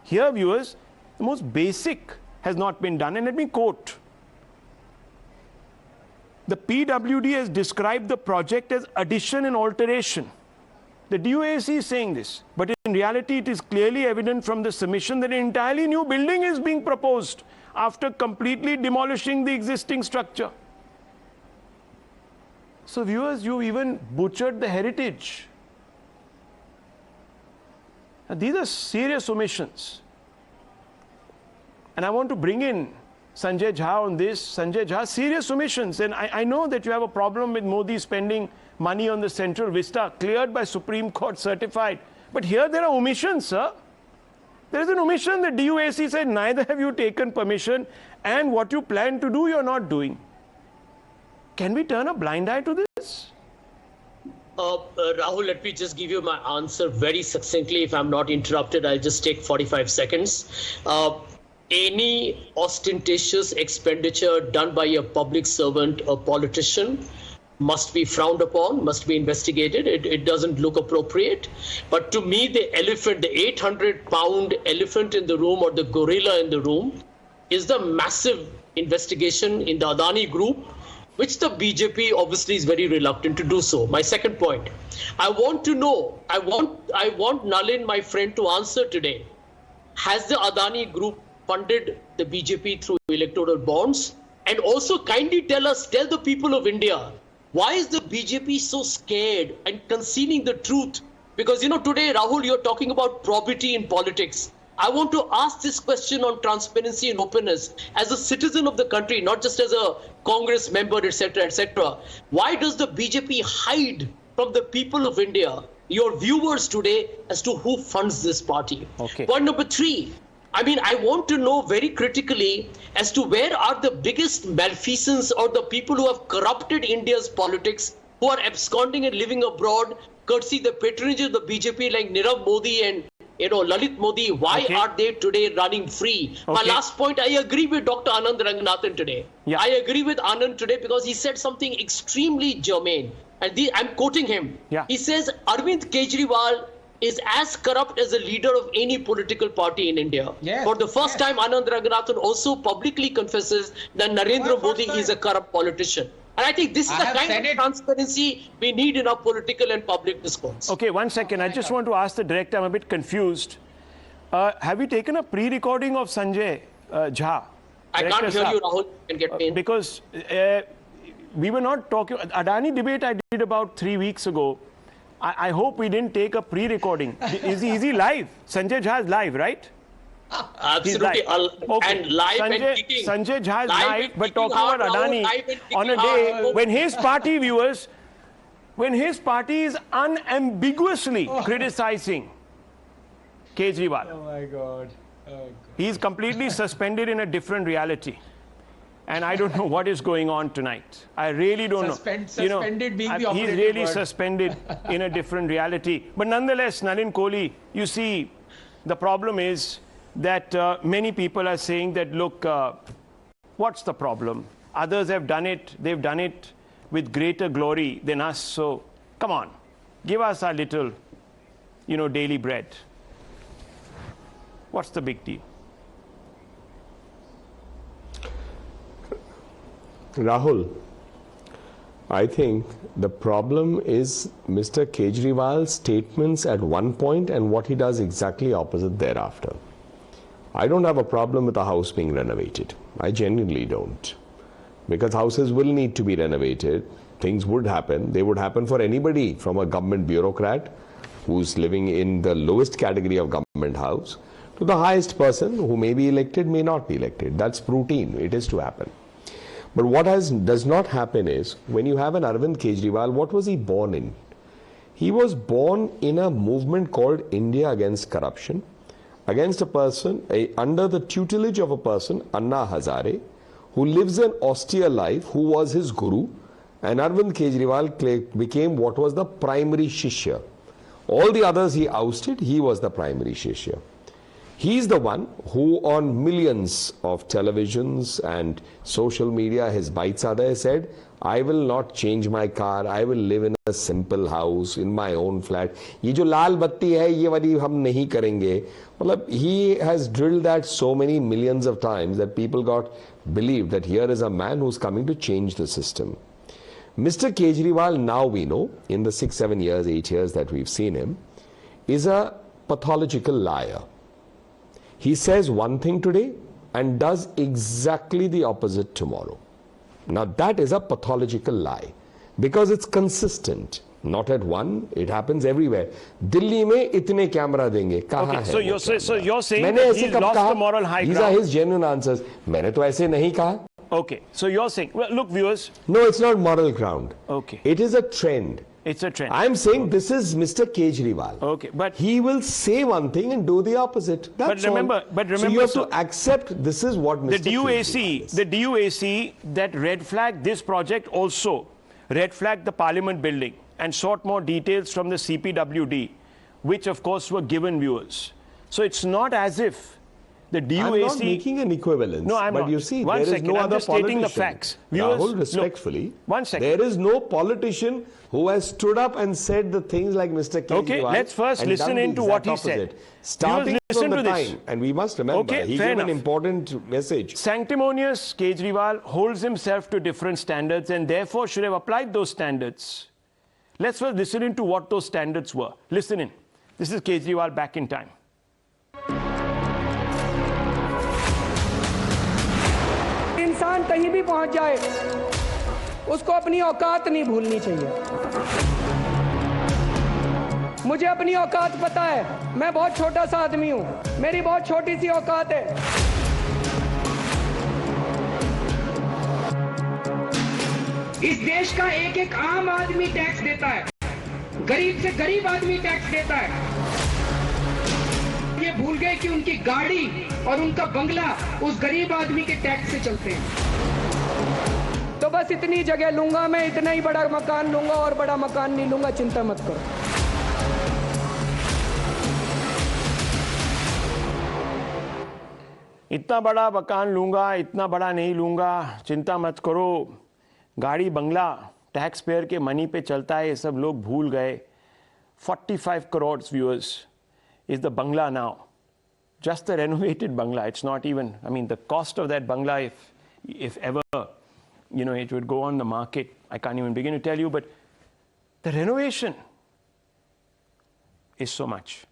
Here, viewers, the most basic has not been done. And let me quote. The PWD has described the project as addition and alteration. The DUAC is saying this, but in reality it is clearly evident from the submission that an entirely new building is being proposed after completely demolishing the existing structure. So viewers, you even butchered the heritage. Now, these are serious omissions. And I want to bring in Sanjay Jha on this. Sanjay Jha, serious omissions. And I know that you have a problem with Modi spending money on the Central Vista, cleared by Supreme Court, certified. But here there are omissions, sir. There is an omission. The DUAC said neither have you taken permission, and what you plan to do, you're not doing. Can we turn a blind eye to this? Rahul, let me just give you my answer very succinctly. If I'm not interrupted, I'll just take 45 seconds. Any ostentatious expenditure done by a public servant or politician must be frowned upon, must be investigated. It doesn't look appropriate. But to me, the elephant, the 800-pound elephant in the room, or the gorilla in the room, is the massive investigation in the Adani group, which the BJP obviously is very reluctant to do so. My second point, I want to know, I want Nalin, my friend, to answer today. Has the Adani group funded the BJP through electoral bonds? And also kindly tell the people of India, why is the BJP so scared and concealing the truth? Because, you know, today, Rahul, you're talking about probity in politics. I want to ask this question on transparency and openness as a citizen of the country, not just as a Congress member, etc., etc. Why does the BJP hide from the people of India, your viewers today, as to who funds this party? Okay. Point number 3. I mean, I want to know very critically as to where are the biggest malfeasance, or the people who have corrupted India's politics, who are absconding and living abroad, courtesy the patronage of the BJP, like Nirav Modi and, you know, Lalit Modi. Why are they today running free? My last point, I agree with Dr. Anand Ranganathan today. I agree with Anand today because he said something extremely germane. And I'm quoting him. He says, Arvind Kejriwal is as corrupt as a leader of any political party in India. Yes, For the first time, Anand Ranganathan also publicly confesses that Narendra Modi is a corrupt politician. And I think this is the kind of transparency we need in our political and public discourse. Okay, 1 second. I just want to ask the director, I'm a bit confused. Have you taken a pre-recording of Sanjay Jha? I can't hear you, Rahul. You can get pain. Because we were not talking... Adani debate I did about 3 weeks ago. I hope we didn't take a pre-recording. Is he live? Sanjay Jha is live, right? Absolutely. Okay. And live and kicking. Sanjay Jha is Live live, and but kicking talking hard, about Rahul, Adani live and kicking on a day hard. when his party viewers, when his party is unambiguously criticizing Kejriwal. Oh my God. Oh God. He's completely suspended in a different reality. And I don't know what is going on tonight. I really don't know. Suspended being the he's operative really word. suspended in a different reality. But nonetheless, Nalin Kohli, you see, the problem is that many people are saying that, look, what's the problem? Others have done it. They've done it with greater glory than us. So come on, give us our little, daily bread. What's the big deal? Rahul, I think the problem is Mr. Kejriwal's statements at one point and what he does exactly opposite thereafter. I don't have a problem with a house being renovated. I genuinely don't. Because houses will need to be renovated. Things would happen. They would happen for anybody from a government bureaucrat who's living in the lowest category of government house to the highest person who may be elected, may not be elected. That's routine. It is to happen. But what does not happen is, when you have an Arvind Kejriwal, what was he born in? He was born in a movement called India Against Corruption, against a person, under the tutelage of a person, Anna Hazare, who lives an austere life, who was his guru, and Arvind Kejriwal became what was the primary Shishya. All the others he ousted, he was the primary Shishya. He's the one who on millions of televisions and social media, his bites are there, said, I will not change my car, I will live in a simple house, in my own flat. Ye jo laal batti hai, ye wali hum nahi karenge. Well, he has drilled that so many millions of times that people believed that here is a man who's coming to change the system. Mr. Kejriwal, now we know, in the 6, 7 years, 8 years that we've seen him, is a pathological liar. He says one thing today and does exactly the opposite tomorrow. Now that is a pathological lie because it's consistent. Not at one, it happens everywhere. Delhi mein itne camera denge. Kahan hai So you're saying Maine that aise he's kab lost kaha? the moral high These ground. are his genuine answers. Maine to aise nahi kaha. Okay, so you're saying, well, look, viewers. No, it's not moral ground. Okay. It is a trend. It's a trend. I'm saying this is Mr. Kejriwal. Okay, but he will say one thing and do the opposite. That's but remember, so you have to accept this is what Mr. Kejriwal is. The DUAC that red flagged this project also red flagged the Parliament building and sought more details from the CPWD, which of course were given viewers. So it's not as if the DUAC... I'm not making an equivalence. No, I'm but not. you see, One there second, is no I'm other just stating politician. the facts. Viewers, Rahul, respectfully, look, 1 second. there is no politician who has stood up and said the things like Mr. Kejriwal. Okay, let's first listen into what he said. Starting Viewers, from the listen to this. time, and we must remember, Okay, he fair gave enough. an important message. Sanctimonious Kejriwal holds himself to different standards and therefore should have applied those standards. Let's first listen into what those standards were. Listen in. This is Kejriwal back in time. इंसान कहीं भी पहुंच जाए उसको अपनी औकात नहीं भूलनी चाहिए। मुझे अपनी औकात पता है, मैं बहुत छोटा सा आदमी हूं, मेरी बहुत छोटी सी औकात है। इस देश का एक एक आम आदमी टैक्स देता है, गरीब से गरीब आदमी टैक्स देता है। ये भूल गए कि उनकी गाड़ी और उनका बंगला उस गरीब आदमी के टैक्स से चलते हैं। तो बस इतनी जगह लूंगा मैं, इतना ही बड़ा मकान लूंगा और बड़ा मकान नहीं लूंगा, चिंता मत करो। इतना बड़ा मकान लूंगा, इतना बड़ा नहीं लूंगा, चिंता मत करो। गाड़ी बंगला टैक्स पेयर के मनी पे चलता है, ये सब लोग भूल गए। 45 crores, viewers, is the bungalow now. Just the renovated bungalow. It's not even, I mean, the cost of that bungalow, if ever, you know, it would go on the market, I can't even begin to tell you, but the renovation is so much.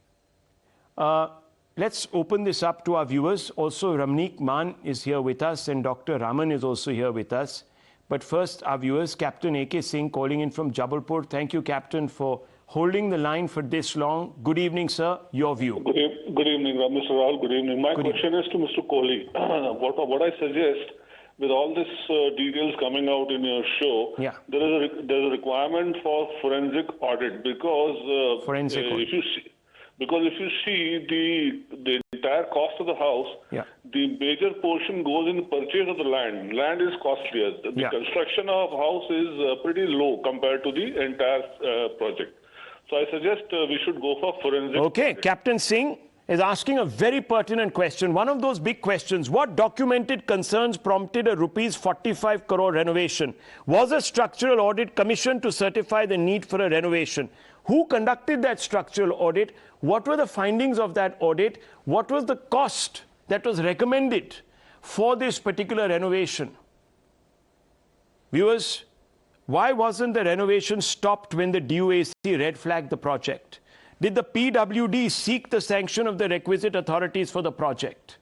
Let's open this up to our viewers. Also, Ramneek Maan is here with us and Dr. Raman is also here with us. But first, our viewers, Captain A.K. Singh calling in from Jabalpur. Thank you, Captain, for holding the line for this long. Good evening, sir. Your view. Good evening, Mr. Rahul. Good evening. My question is to Mr. Kohli. What I suggest, with all this details coming out in your show, there's a requirement for forensic audit because if you see the entire cost of the house, the major portion goes in purchase of the land. Land is costlier. The construction of house is pretty low compared to the entire project. So I suggest we should go for forensic. Okay, Captain Singh is asking a very pertinent question. One of those big questions. What documented concerns prompted a rupees 45 crore renovation? Was a structural audit commissioned to certify the need for a renovation? Who conducted that structural audit? What were the findings of that audit? What was the cost that was recommended for this particular renovation? Viewers, why wasn't the renovation stopped when the DUAC red flagged the project? Did the PWD seek the sanction of the requisite authorities for the project?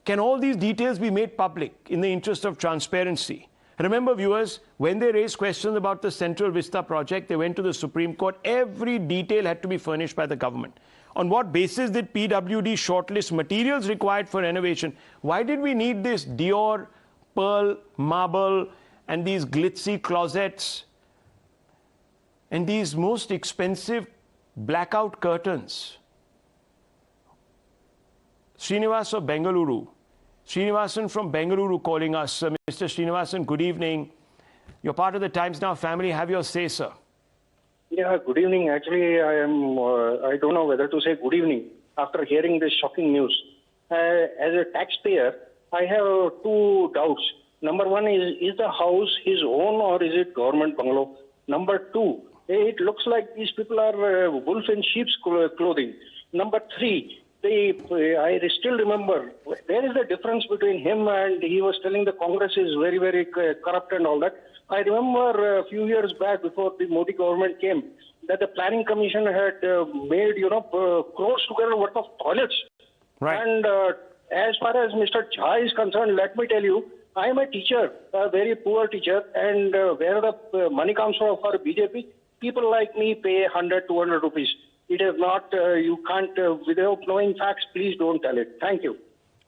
Can all these details be made public in the interest of transparency? Remember, viewers, when they raised questions about the Central Vista project, they went to the Supreme Court. Every detail had to be furnished by the government. On what basis did PWD shortlist materials required for renovation? Why did we need this Dior, pearl, marble, and these glitzy closets, and these most expensive blackout curtains? Srinivas of Bengaluru. Srinivasan from Bengaluru calling us. Mr. Srinivasan, good evening. You're part of the Times Now family. Have your say, sir. Yeah, good evening. Actually, I don't know whether to say good evening after hearing this shocking news. As a taxpayer, I have two doubts. Number one is the house his own or is it government bungalow? Number two, it looks like these people are wolf in sheep's clothing. Number three, I still remember, there is a difference between him and he was telling the Congress is very, very corrupt and all that. I remember a few years back before the Modi government came that the planning commission had made, crores together worth of toilets. Right. And as far as Mr. Jha is concerned, let me tell you, I am a teacher, a very poor teacher, and where the money comes from for BJP, people like me pay 100, 200 rupees. It is not, you can't, without knowing facts, please don't tell it. Thank you.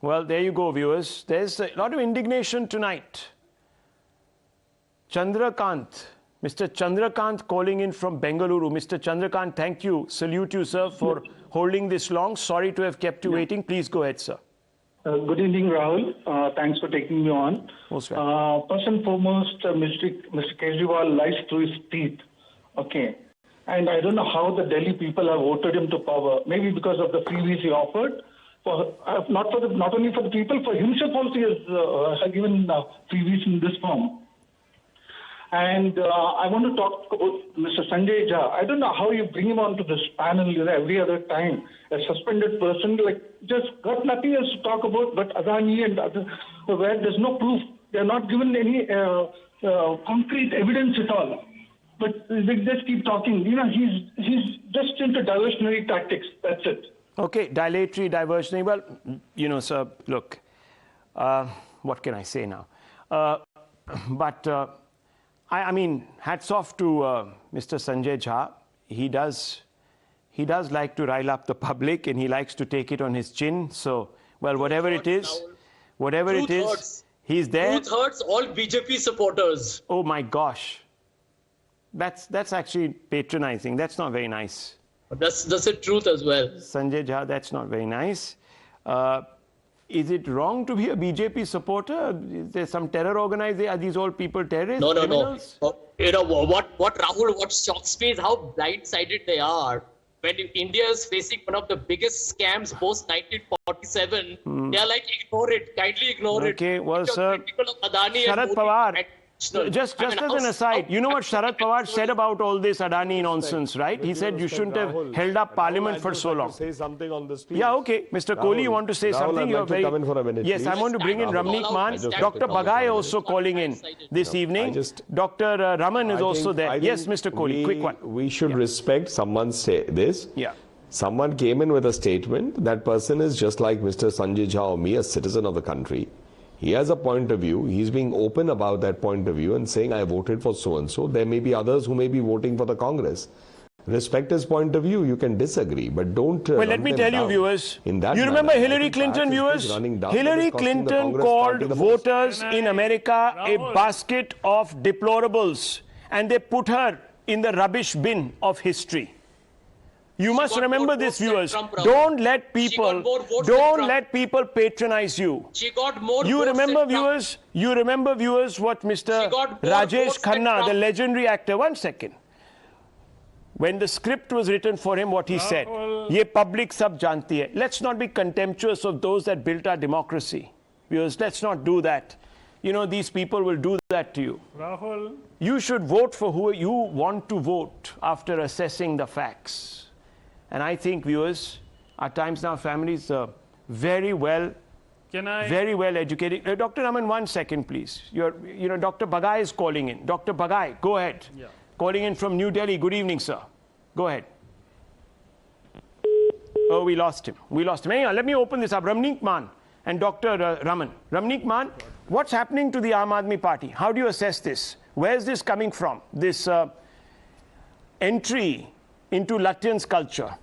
Well, there you go, viewers. There's a lot of indignation tonight. Chandrakant, Mr. Chandrakant calling in from Bengaluru. Mr. Chandrakant, thank you. Salute you, sir, for holding this long. Sorry to have kept you waiting. Please go ahead, sir. Good evening, Rahul. Thanks for taking me on. First and foremost, Mr. Kejriwal lies through his teeth. Okay. And I don't know how the Delhi people have voted him to power. Maybe because of the freebies he offered. Not only for the people, for himself also he has given freebies in this form. And I want to talk about Mr. Sanjay Jha. I don't know how you bring him onto this panel every other time. A suspended person, just got nothing else to talk about but Adani and other, where there's no proof. They're not given any concrete evidence at all. But they just keep talking. He's just into diversionary tactics. That's it. Okay, dilatory, diversionary. Well, sir, look, what can I say now? I mean, hats off to Mr. Sanjay Jha. He does like to rile up the public, and he likes to take it on his chin. So, well, whatever it is, he's there. Truth hurts all BJP supporters. Oh my gosh. That's actually patronizing. That's not very nice. That's the truth as well. Sanjay Jha, that's not very nice. Is it wrong to be a BJP supporter? Is there some terror organization? Are these all people terrorists? No. Criminals? What Rahul, what shocks me is how blindsided they are. When India is facing one of the biggest scams post 1947, they are like, ignore it, kindly ignore it. Okay, well, sir, Adani Sharad Pawar, Just as an aside, you know what Sharad Pawar said about all this Adani nonsense, right? He said you shouldn't have held up Parliament for so long. Say something on this, please. Yeah, okay. Mr. Kohli, you want to say something? I'd like to come in for a minute, yes, please. I want to bring in Ramneek Maan. Dr. Bagai also calling in this evening. Dr. Raman is also there. Yes, Mr. Kohli, quick one. We should respect someone say this. Yeah. Someone came in with a statement. That person is just like Mr. Sanjay Jha or me, a citizen of the country. He has a point of view. He's being open about that point of view and saying, I voted for so-and-so. There may be others who may be voting for the Congress. Respect his point of view. You can disagree, but don't. Well, let me tell you, viewers. You remember Hillary Clinton, viewers? Hillary Clinton called voters in America a basket of deplorables, and they put her in the rubbish bin of history. You must remember this, viewers. Don't let people patronize you. She got more. You remember, viewers, what Mr. Rajesh Khanna, the legendary actor, one second. When the script was written for him, what he said, "Ye public sab janti hai." Let's not be contemptuous of those that built our democracy. Viewers, let's not do that. You know, these people will do that to you. Rahul. You should vote for who you want to vote after assessing the facts. And I think, viewers, our Times Now families are very well educated. Dr. Raman, 1 second, please. Dr. Bagai is calling in. Dr. Bagai, go ahead. Yeah. Calling in from New Delhi. Good evening, sir. Go ahead. Oh, we lost him. Anyhow, let me open this up. Ramneek Maan and Dr. Raman. Ramneek Maan, what's happening to the Aam Aadmi Party? How do you assess this? Where's this coming from? This entry into Latvian's culture.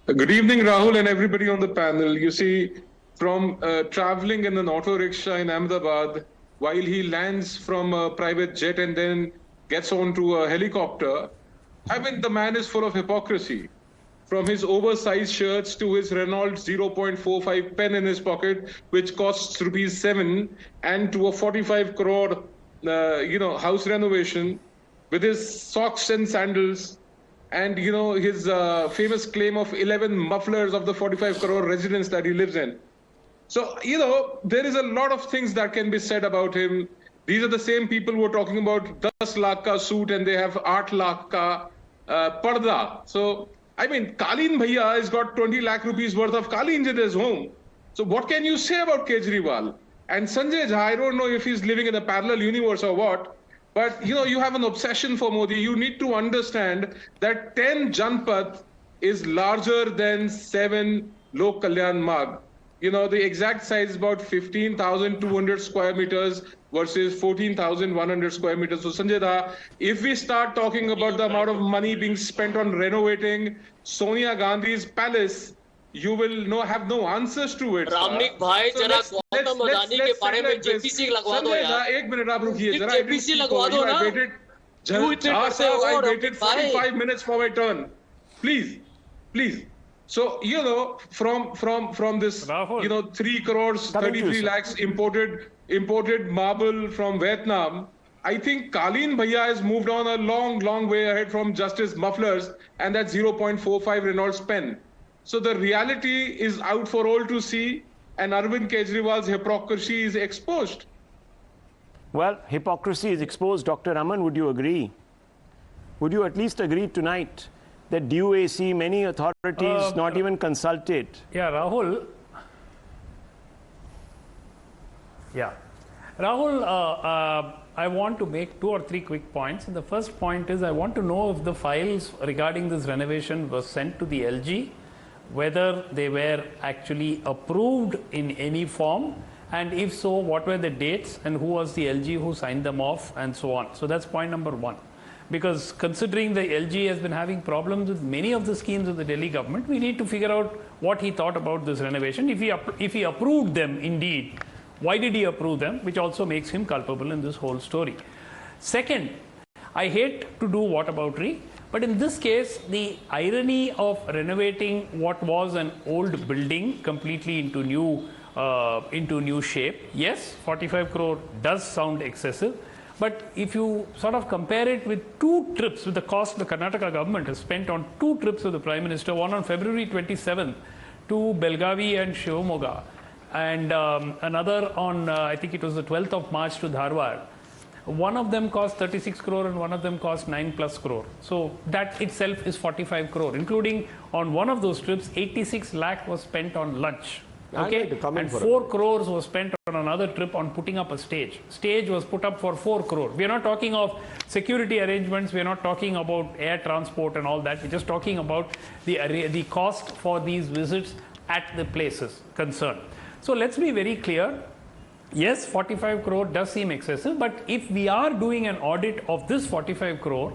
Good evening, Rahul, and everybody on the panel. You see, from traveling in an auto rickshaw in Ahmedabad, while he lands from a private jet and then gets onto a helicopter, I mean, the man is full of hypocrisy. From his oversized shirts to his Renault 0.45 pen in his pocket, which costs ₹7, and to a 45 crore house renovation, with his socks and sandals, and his famous claim of 11 mufflers of the 45 crore residence that he lives in. So there is a lot of things that can be said about him. These are the same people who are talking about 10 lakh ka suit and they have 8 lakh ka parda. So I mean, Kaleen Bhaiya has got 20 lakh rupees worth of Kaleens in his home. So what can you say about Kejriwal? And Sanjay Jha, I don't know if he's living in a parallel universe or what, but you have an obsession for Modi. You need to understand that 10 Janpath is larger than 7 Lok Kalyan Marg. The exact size is about 15,200 square meters versus 14,100 square meters. So Sanjay Jha, if we start talking about the amount of money being spent on renovating Sonia Gandhi's palace, you will have no answers to it. Ramneek bhai, जरा गौतम अडानी के बारे में JPC लगवा दो यार. एक minute आप रुकिए जरा. JPC लगवा दो ना. I waited 45 minutes for my turn. Please. So from this, 3 crores, 33 lakhs imported marble from Vietnam. I think Kaleen Bhaiya has moved on a long way ahead from just his mufflers and that 0.45 Renault pen. So the reality is out for all to see, and Arvind Kejriwal's hypocrisy is exposed. Well, hypocrisy is exposed. Dr. Raman, would you agree? Would you at least agree tonight that due AC, many authorities not even consulted? Yeah, Rahul. I want to make 2 or 3 quick points. And the first point is I want to know if the files regarding this renovation were sent to the LG, whether they were actually approved in any form, and if so, what were the dates and who was the LG who signed them off and so on. So that's point number 1. Because considering the LG has been having problems with many of the schemes of the Delhi government, we need to figure out what he thought about this renovation. If he approved them indeed, why did he approve them? Which also makes him culpable in this whole story. Second, I hate to do whataboutery, but in this case, the irony of renovating what was an old building completely into new shape. Yes, 45 crore does sound excessive. But if you sort of compare it with 2 trips, with the cost the Karnataka government has spent on 2 trips of the Prime Minister, one on February 27th to Belgavi and Shivamogga, and another on, I think it was the 12th of March to Dharwad. One of them cost 36 crore and one of them cost 9+ crore. So that itself is 45 crore, including on one of those trips, 86 lakh was spent on lunch. Okay, and 4 crores was spent on another trip on putting up a stage. Stage was put up for 4 crore. We are not talking of security arrangements. We are not talking about air transport and all that. We're just talking about the cost for these visits at the places concerned. So let's be very clear. Yes, 45 crore does seem excessive, but if we are doing an audit of this 45 crore,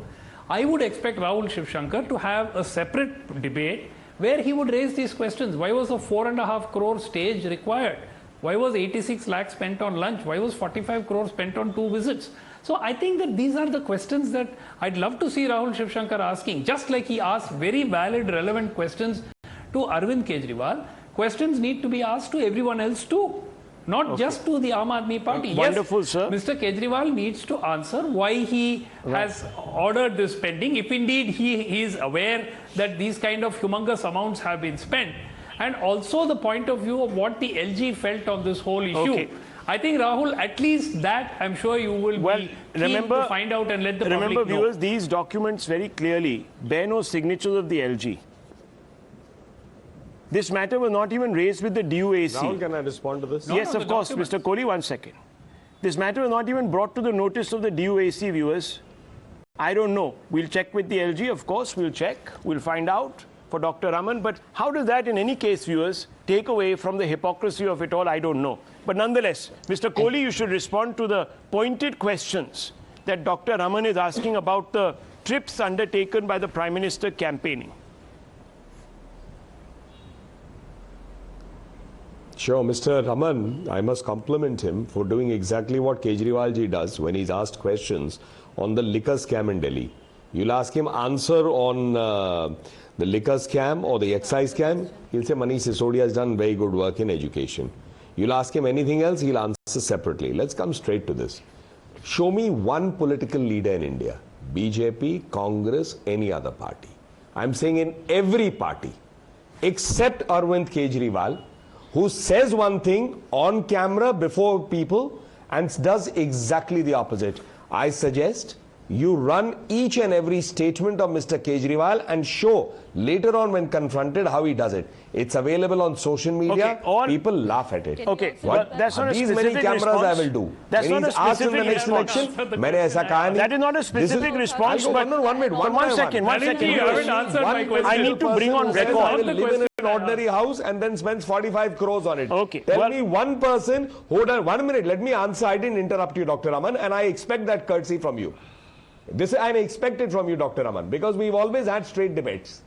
I would expect Rahul Shivshankar to have a separate debate where he would raise these questions. Why was a 4.5 crore stage required? Why was 86 lakhs spent on lunch? Why was 45 crore spent on 2 visits? So I think that these are the questions that I'd love to see Rahul Shivshankar asking, just like he asked very valid, relevant questions to Arvind Kejriwal. Questions need to be asked to everyone else too, not just to the Aam Aadmi Party. Wonderful, yes, sir. Mr. Kejriwal needs to answer why he has ordered this spending, if indeed he is aware that these kind of humongous amounts have been spent, and also the point of view of what the LG felt on this whole issue. Okay. I think, Rahul, at least that I'm sure you will be keen to find out and let the public know. Remember, viewers, these documents very clearly bear no signatures of the LG. This matter was not even raised with the DUAC. Rahul, can I respond to this? Yes, of course, Mr. Kohli, 1 second. This matter was not even brought to the notice of the DUAC, viewers. I don't know. We'll check with the LG, of course, we'll check. We'll find out for Dr. Raman. But how does that, in any case, viewers, take away from the hypocrisy of it all? I don't know. But nonetheless, Mr. Kohli, you should respond to the pointed questions that Dr. Raman is asking about the trips undertaken by the Prime Minister campaigning. Sure, Mr. Raman, I must compliment him for doing exactly what Kejriwal ji does when he's asked questions on the liquor scam in Delhi. You'll ask him answer on the liquor scam or the excise scam, he'll say Manish Sisodia has done very good work in education. You'll ask him anything else, he'll answer separately. Let's come straight to this. Show me one political leader in India, BJP, Congress, any other party. I'm saying in every party, except Arvind Kejriwal, who says one thing on camera before people and does exactly the opposite. I suggest you run each and every statement of Mr. Kejriwal and show later on when confronted how he does it. It's available on social media. Okay, people laugh at it. Okay, what? But that's not a These specific many cameras response. I will do. That's when not he's a asked in the specific next response. election, maine aisa kaha nahi. That is not a specific response. I'll go one minute, one second. You haven't answered my question. I need to bring on record. I will live in an ordinary house and then spends 45 crores on it. Okay. Tell me one person who done 1 minute. Let me answer. I didn't interrupt you, Dr. Raman, and I expect that courtesy from you. This I expect it from you, Dr. Raman, because we've always had straight debates.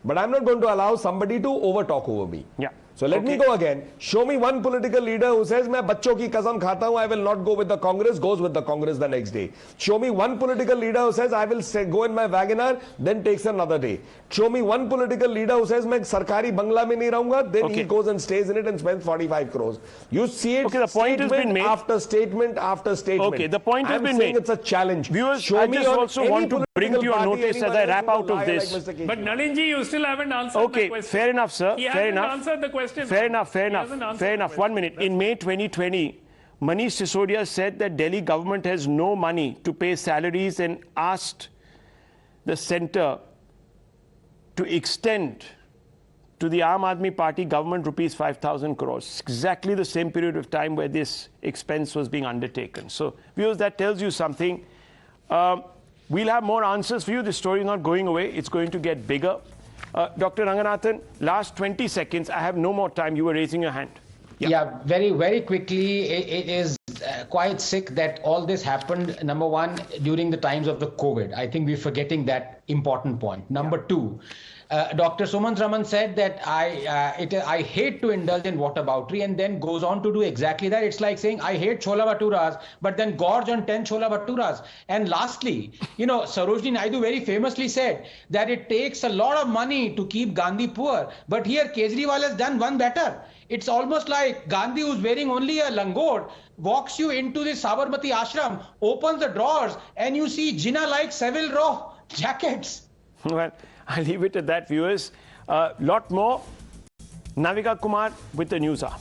But I'm not going to allow somebody to overtalk over me. Yeah. So let me go again. Show me one political leader who says, "Main bachcho ki kasam khata hu, I will not go with the Congress," goes with the Congress the next day. Show me one political leader who says, "I will go in my Wagoner," then takes another day. Show me one political leader who says, "Main sarkari bangla mein nahi rahunga," then he goes and stays in it and spends 45 crores. You see it. Okay, the point has been made. After statement after statement. Okay, the point has been made. It's a challenge. Viewers, show I me just also want to bring to your party, notice as I wrap out of this. But Nalinji, you still haven't answered the question. Fair enough, sir. He fair hasn't enough. answered the question. Fair enough. Fair He hasn't enough. answered Fair the enough. question. 1 minute. In May 2020, Manish Sisodia said that Delhi government has no money to pay salaries and asked the centre to extend to the Aam Aadmi Party government rupees 5,000 crores. Exactly the same period of time where this expense was being undertaken. So, viewers, that tells you something. We'll have more answers for you. This story is not going away. It's going to get bigger. Dr. Ranganathan, last 20 seconds. I have no more time. You were raising your hand. Yeah, very, very quickly. It is quite sick that all this happened, number one, during the times of the COVID. I think we're forgetting that important point. Number two, Dr. Sumant Raman said that I hate to indulge in whataboutery, and then goes on to do exactly that. It's like saying I hate chola bhaturas, but then gorge on 10 chola bhaturas. And lastly, Sarojini Naidu very famously said that it takes a lot of money to keep Gandhi poor. But here Kejriwal has done one better. It's almost like Gandhi, who's wearing only a langot, walks you into the Sabarmati ashram, opens the drawers, and you see Jinnah-like Savile Row jackets. Well, I'll leave it at that, viewers. Lot more. Navika Kumar with the news hour.